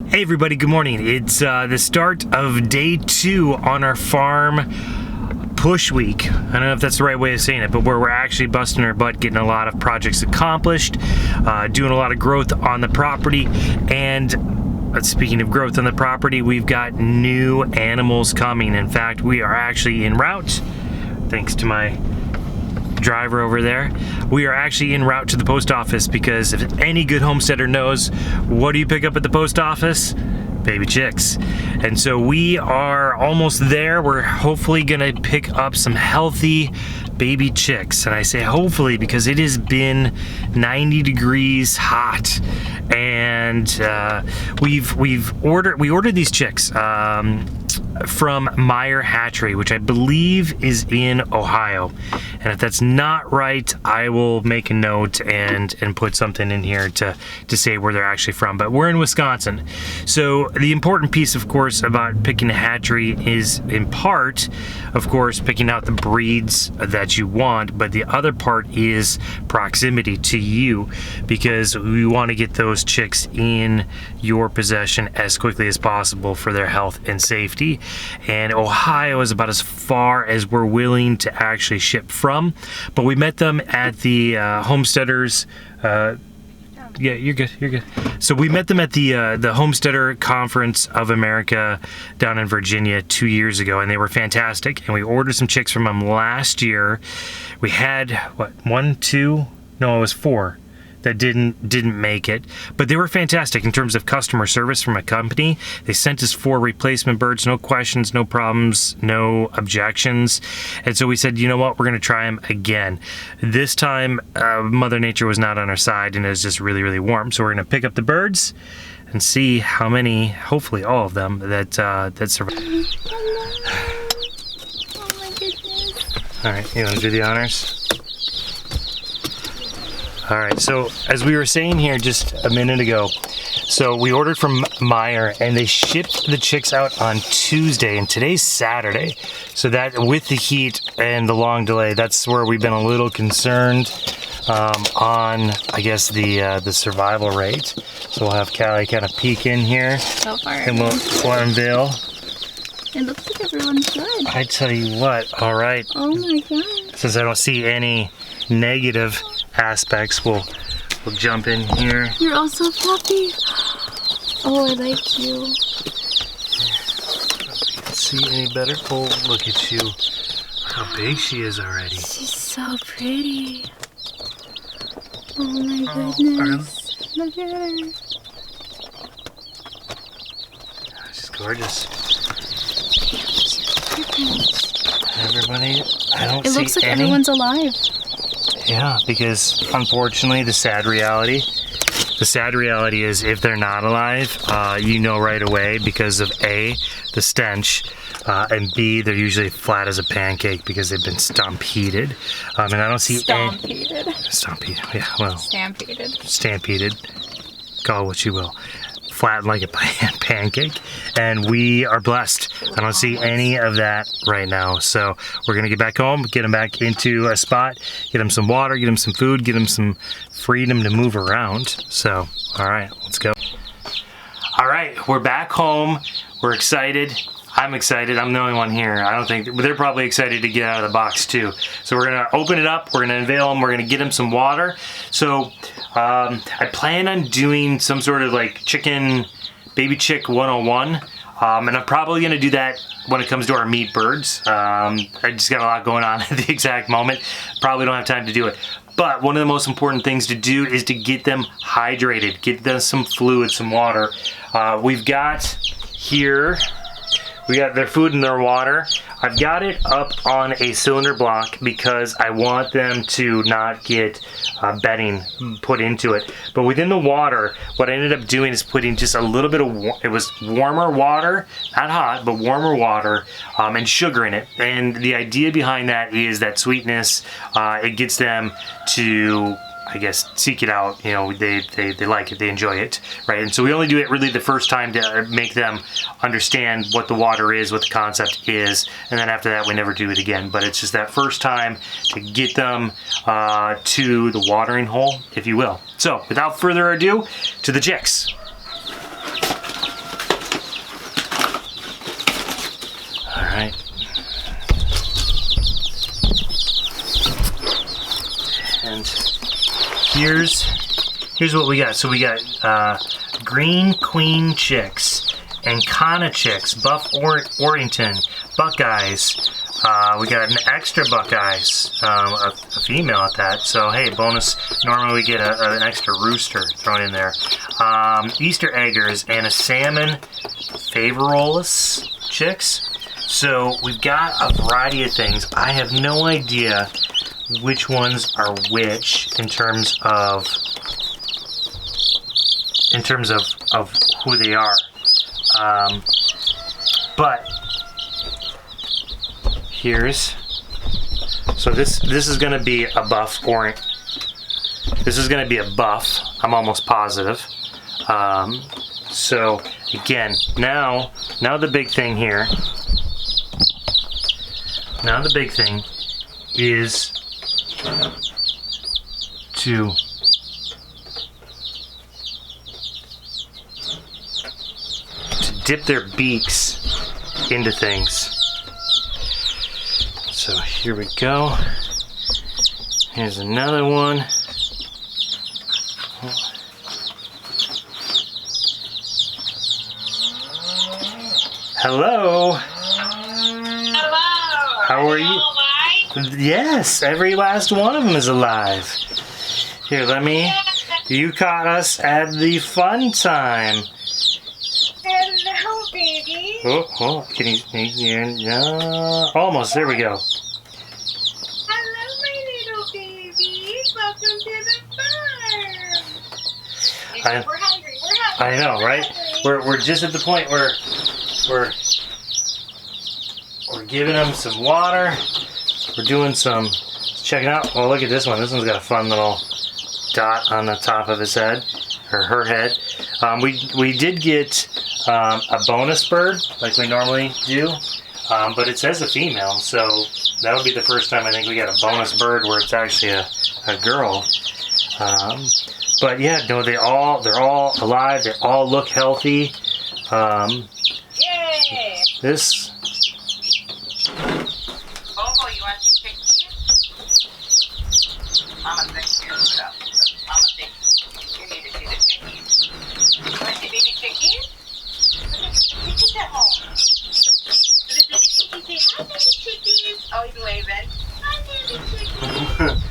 Hey everybody, good morning. It's the start of day 2 on our farm push week. I don't know if that's the right way of saying it, but where we're actually busting our butt, getting a lot of projects accomplished, doing a lot of growth on the property. And speaking of growth on the property, we've got new animals coming. In fact, we are actually en route, thanks to my driver over there. We are actually en route to the post office because if any good homesteader knows, what do you pick up at the post office? Baby chicks. And so we are almost there. We're hopefully gonna pick up some healthy baby chicks. And I say hopefully because it has been 90 degrees hot. And we ordered these chicks from Meyer Hatchery, which I believe is in Ohio. And if that's not right, I will make a note and put something in here to say where they're actually from. But we're in Wisconsin. So the important piece, of course, about picking a hatchery is in part, of course, picking out the breeds that you want, but the other part is proximity to you, because we want to get those chicks in your possession as quickly as possible for their health and safety. And Ohio is about as far as we're willing to actually ship from, but we met them at the homesteaders. Yeah, you're good. So we met them at the Homesteader Conference of America down in Virginia 2 years ago, and they were fantastic. And we ordered some chicks from them last year. We had what, 1, 2? No, it was 4 that didn't make it, but they were fantastic in terms of customer service from a company. They sent us 4 replacement birds, no questions, no problems, no objections. And so we said, you know what, we're gonna try them again. This time, Mother Nature was not on our side, and it was just really, really warm. So we're gonna pick up the birds and see how many, hopefully all of them, that survive. Oh my goodness. All right, you wanna do the honors? All right, so as we were saying here just a minute ago, so we ordered from Meyer and they shipped the chicks out on Tuesday, and today's Saturday. So that, with the heat and the long delay, that's where we've been a little concerned on, I guess, the survival rate. So we'll have Callie kind of peek in here. So far. And we'll unveil. It looks like everyone's good. I tell you what, all right. Oh my god. Since I don't see any negative aspects, we'll jump in here. You're all so fluffy. Oh, I like you. See any better? Oh, look at you. How big she is already. She's so pretty. Oh my goodness. Look at her. She's gorgeous. Different. Everybody, I don't see any. It looks like everyone's alive. Yeah, because unfortunately the sad reality is if they're not alive, you know right away because of A, the stench, and B, they're usually flat as a pancake because they've been stampeded. And I don't see Stampeded, yeah, well. Stampeded, call it what you will. Flat like a pancake, and we are blessed. I don't see any of that right now, so we're gonna get back home, get them back into a spot, get them some water, get them some food, get them some freedom to move around. So, all right, let's go. All right, we're back home. We're excited. I'm excited. I'm the only one here. I don't think, but they're probably excited to get out of the box too. So we're gonna open it up, we're gonna unveil them, we're gonna get them some water. So I plan on doing some sort of like baby chick 101. And I'm probably gonna do that when it comes to our meat birds. I just got a lot going on at the exact moment. Probably don't have time to do it. But one of the most important things to do is to get them hydrated, get them some fluid, some water. We've got here, we got their food and their water. I've got it up on a cylinder block because I want them to not get bedding put into it. But within the water, what I ended up doing is putting just a little bit of, it was warmer water, not hot, but warmer water, and sugar in it. And the idea behind that is that sweetness, it gets them to, I guess, seek it out. You know, they like it, they enjoy it, right? And so we only do it really the first time to make them understand what the water is, what the concept is, and then after that we never do it again. But it's just that first time to get them to the watering hole, if you will. So without further ado, to the chicks. right. And here's what we got. So we got green queen chicks and Kana chicks, Buff Orrington, Buckeyes. We got an extra Buckeyes, a female at that. So hey, bonus. Normally we get an extra rooster thrown in there. Easter eggers and a salmon Favorolus chicks. So we've got a variety of things. I have no idea which ones are which in terms of who they are. But here's, so this is going to be a buff orange. This is going to be a buff. I'm almost positive. So again, now the big thing here. Now the big thing is to dip their beaks into things. So here we go. Here's another one. Hello. Hello. How are you? All right? Yes, every last one of them is alive. Here, let me. You caught us at the fun time. Hello, baby. Oh, can you no, almost, there we go. Hello, my little babies. Welcome to the farm. We're hungry. I know, right? We're just at the point where we're giving them some water. We're doing some checking out. Oh, look at this one. This one's got a fun little dot on the top of his head, or her head. We did get a bonus bird like we normally do, but it says a female, so that'll be the first time I think we got a bonus bird where it's actually a girl. But yeah, no, they're all alive. They all look healthy. Yay! This. Bobo, you want your chicken? Mama thinks you. Mama thinks you need to see the chickies. You want the baby chickies? Look at the chickies at home. Look at the baby chickies. Say hi, baby chickies. Oh, he's waving. Hi, baby chickies.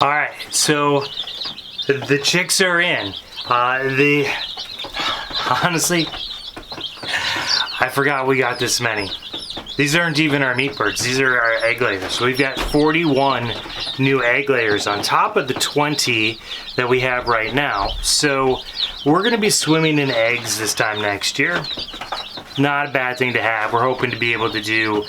All right, so the chicks are in. Honestly, I forgot we got this many. These aren't even our meat birds. These are our egg layers. So we've got 41 new egg layers on top of the 20 that we have right now. So we're going to be swimming in eggs this time next year. Not a bad thing to have. We're hoping to be able to do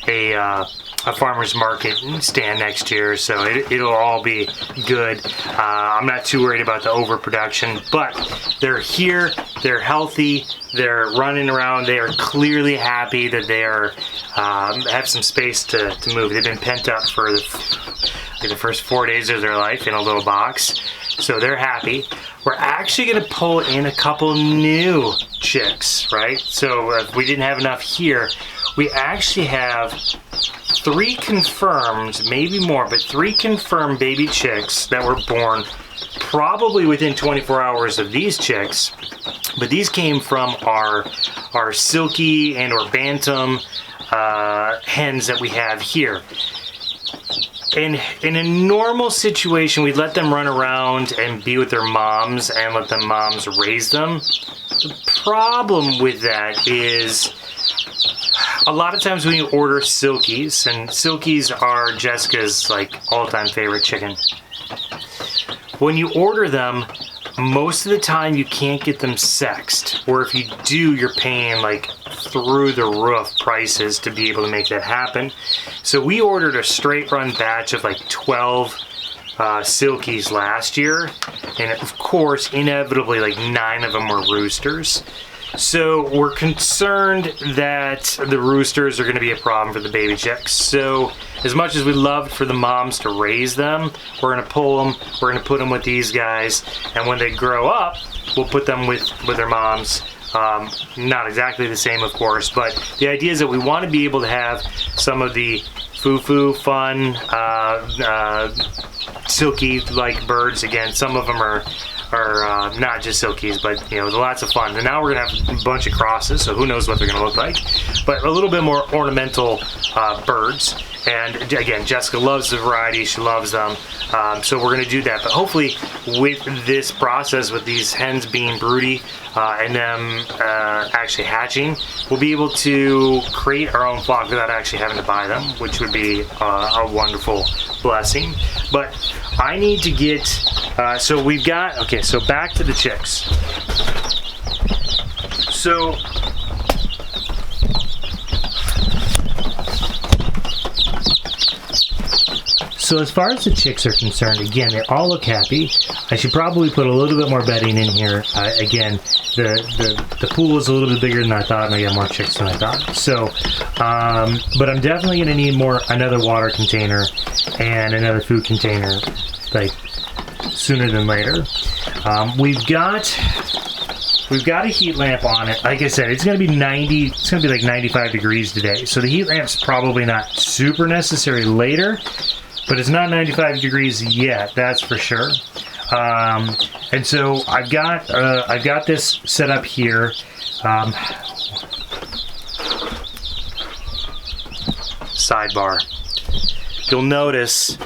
a farmer's market stand next year, so it'll all be good. I'm not too worried about the overproduction, but they're here, they're healthy, they're running around, they are clearly happy that they are have some space to move. They've been pent up for the first 4 days of their life in a little box, so they're happy. We're actually going to pull in a couple new chicks, right? So if we didn't have enough here, we actually have 3 confirmed, maybe more, but 3 confirmed baby chicks that were born probably within 24 hours of these chicks. But these came from our silky and or bantam hens that we have here. in a normal situation, we'd let them run around and be with their moms and let the moms raise them. The problem with that is a lot of times when you order silkies, and silkies are Jessica's like all-time favorite chicken. When you order them, most of the time you can't get them sexed, or if you do, you're paying like through the roof prices to be able to make that happen. So we ordered a straight run batch of like 12 silkies last year, and of course inevitably like 9 of them were roosters. So we're concerned that the roosters are going to be a problem for the baby chicks. So as much as we loved for the moms to raise them, we're going to pull them, we're going to put them with these guys, and when they grow up, we'll put them with their moms. Not exactly the same, of course, but the idea is that we want to be able to have some of the foo-foo, fun, silky-like birds. Again, some of them are not just silkies, but you know, lots of fun. And now we're gonna have a bunch of crosses, so who knows what they're gonna look like. But a little bit more ornamental birds. And again, Jessica loves the variety, she loves them. So we're gonna do that. But hopefully with this process, with these hens being broody and them actually hatching, we'll be able to create our own flock without actually having to buy them, which would be a wonderful blessing. But I need to get, so we've got, okay, so back to the chicks. So as far as the chicks are concerned, again, they all look happy. I should probably put a little bit more bedding in here. Again, the pool is a little bit bigger than I thought, and I got more chicks than I thought. So, but I'm definitely going to need another water container and another food container, like sooner than later. We've got a heat lamp on it. Like I said, it's going to be like 95 degrees today. So the heat lamp's probably not super necessary later, but it's not 95 degrees yet, that's for sure. And so I've got this set up here. Sidebar. You'll notice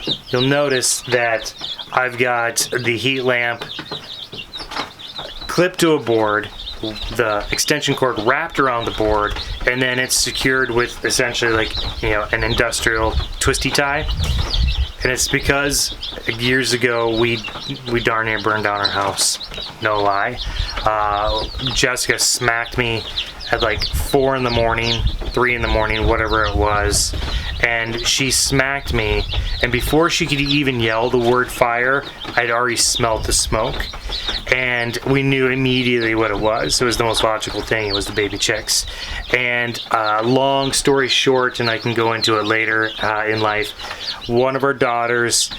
that I've got the heat lamp clipped to a board, the extension cord wrapped around the board, and then it's secured with essentially like, you know, an industrial twisty tie. And it's because years ago we darn near burned down our house. No lie. Jessica smacked me at like 4 in the morning, 3 in the morning, whatever it was. And she smacked me, and before she could even yell the word fire, I'd already smelled the smoke. And we knew immediately what it was. It was the most logical thing. It was the baby chicks. And long story short, and I can go into it later in life, one of our daughters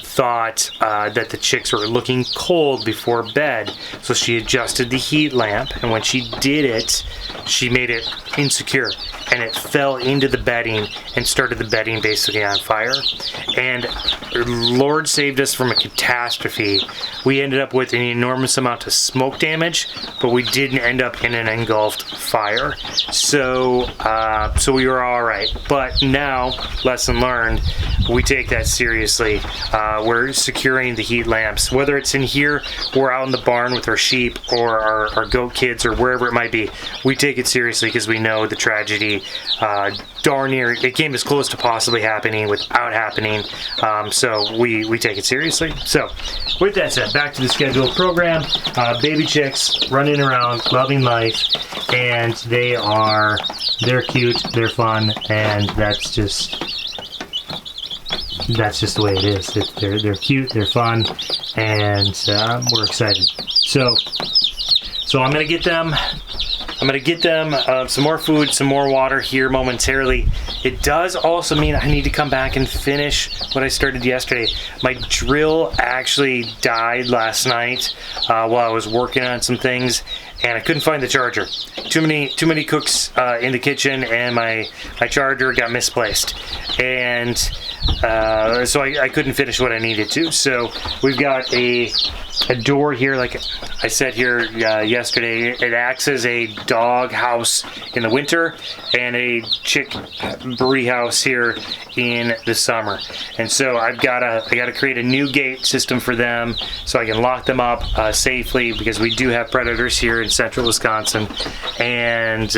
thought that the chicks were looking cold before bed, so she adjusted the heat lamp, and when she did it, she made it insecure, and it fell into the bedding and started the bedding basically on fire. And Lord saved us from a catastrophe. We ended up with an enormous amount of smoke damage, but we didn't end up in an engulfed fire. So we were all right. But now, lesson learned, we take that seriously. We're securing the heat lamps, whether it's in here or out in the barn with our sheep or our goat kids or wherever it might be. We take it seriously because we know the tragedy darn near, it came as close to possibly happening without happening. So we take it seriously. So with that said, back to the scheduled program. Baby chicks running around, loving life, and they're cute, they're fun, and that's just the way it is. They're cute, they're fun, and we're excited. So I'm gonna get them some more food, some more water here momentarily. It does also mean I need to come back and finish what I started yesterday. My drill actually died last night while I was working on some things, and I couldn't find the charger. Too many cooks in the kitchen, and my charger got misplaced. And so I couldn't finish what I needed to. So we've got a door here, like I said here yesterday. It acts as a dog house in the winter and a chick broody house here in the summer. And so I gotta create a new gate system for them so I can lock them up safely, because we do have predators here in central Wisconsin, and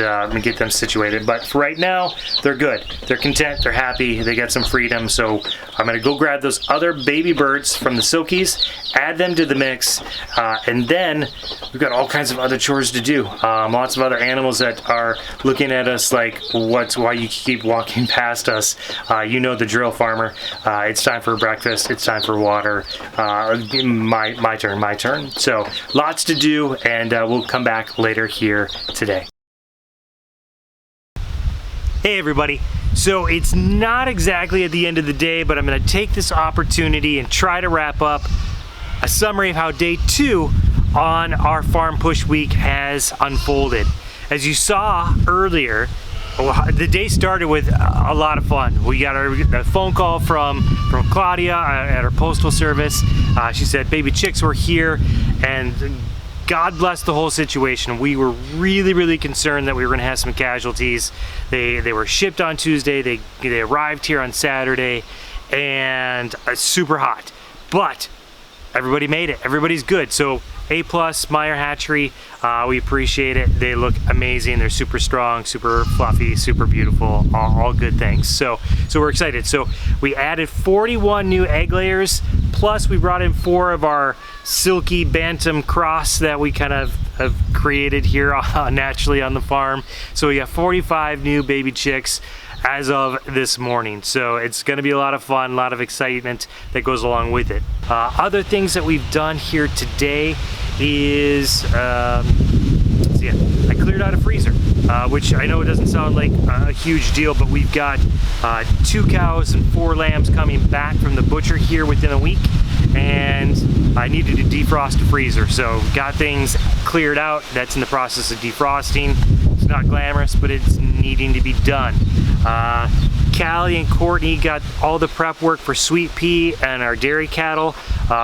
get them situated. But for right now, they're good. They're content. They're happy. They got some freedom. So I'm gonna go grab those other baby birds from the Silkies, add them to the mix, and then we've got all kinds of other chores to do. Lots of other animals that are looking at us like, why you keep walking past us? You know the drill, farmer. It's time for breakfast. It's time for water. My turn. So lots to do, and we'll come back later here today. Hey everybody. So it's not exactly at the end of the day, but I'm going to take this opportunity and try to wrap up a summary of how day 2 on our farm push week has unfolded. As you saw earlier, the day started with a lot of fun. We got a phone call from Claudia at our postal service. She said baby chicks were here, and God bless the whole situation. We were really concerned that we were going to have some casualties. They were shipped on Tuesday. They arrived here on Saturday, and super hot. But everybody made it. Everybody's good. So A+ Meyer Hatchery, we appreciate it. They look amazing. They're super strong, super fluffy, super beautiful, all good things. So we're excited. So we added 41 new egg layers, plus we brought in 4 of our silky bantam cross that we kind of have created here naturally on the farm. So we got 45 new baby chicks as of this morning. So it's going to be a lot of fun, a lot of excitement that goes along with it. Other things that we've done here today is, I cleared out a freezer, which I know it doesn't sound like a huge deal, but we've got 2 cows and 4 lambs coming back from the butcher here within a week, and I needed to defrost a freezer. So got things cleared out. That's in the process of defrosting. It's not glamorous, but it's needing to be done. Callie and Courtney got all the prep work for Sweet Pea and our dairy cattle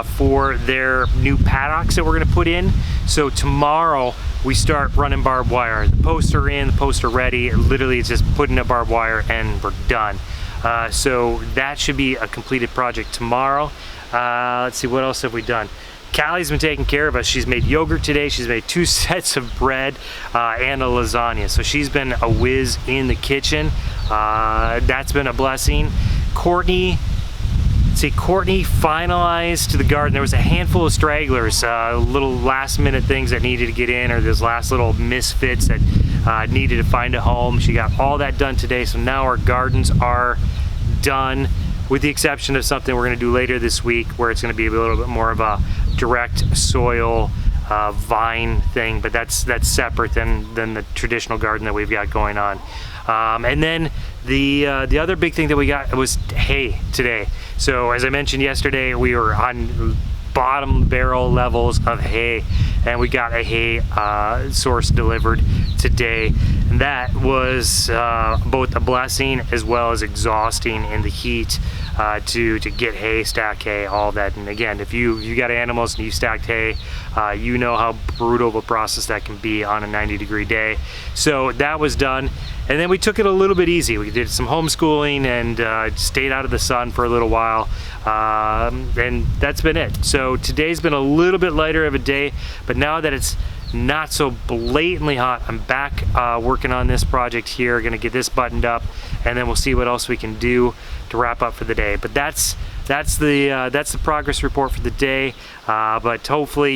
for their new paddocks that we're going to put in. So tomorrow we start running barbed wire. The posts are in, the posts are ready. Literally it's just putting up barbed wire and we're done. So that should be a completed project tomorrow. Let's see, what else have we done? Callie's been taking care of us. She's made yogurt today. She's made 2 sets of bread and a lasagna. So she's been a whiz in the kitchen. That's been a blessing. Courtney finalized the garden. There was a handful of stragglers, little last minute things that needed to get in, or those last little misfits that needed to find a home. She got all that done today. So now our gardens are done, with the exception of something we're going to do later this week, where it's going to be a little bit more of a direct soil vine thing, but that's separate than the traditional garden that we've got going on. And then the other big thing that we got was hay today. So as I mentioned yesterday, we were on bottom barrel levels of hay, and we got a hay source delivered today, and that was both a blessing as well as exhausting in the heat to get hay, stack hay, all that. And again, if you got animals and you stacked hay, you know how brutal of a process that can be on a 90-degree day. So that was done, and then we took it a little bit easy. We did some homeschooling and stayed out of the sun for a little while, and that's been it. So today's been a little bit lighter of a day, but now that it's not so blatantly hot, I'm back working on this project here. Gonna get this buttoned up, and then we'll see what else we can do to wrap up for the day. But that's the progress report for the day. But hopefully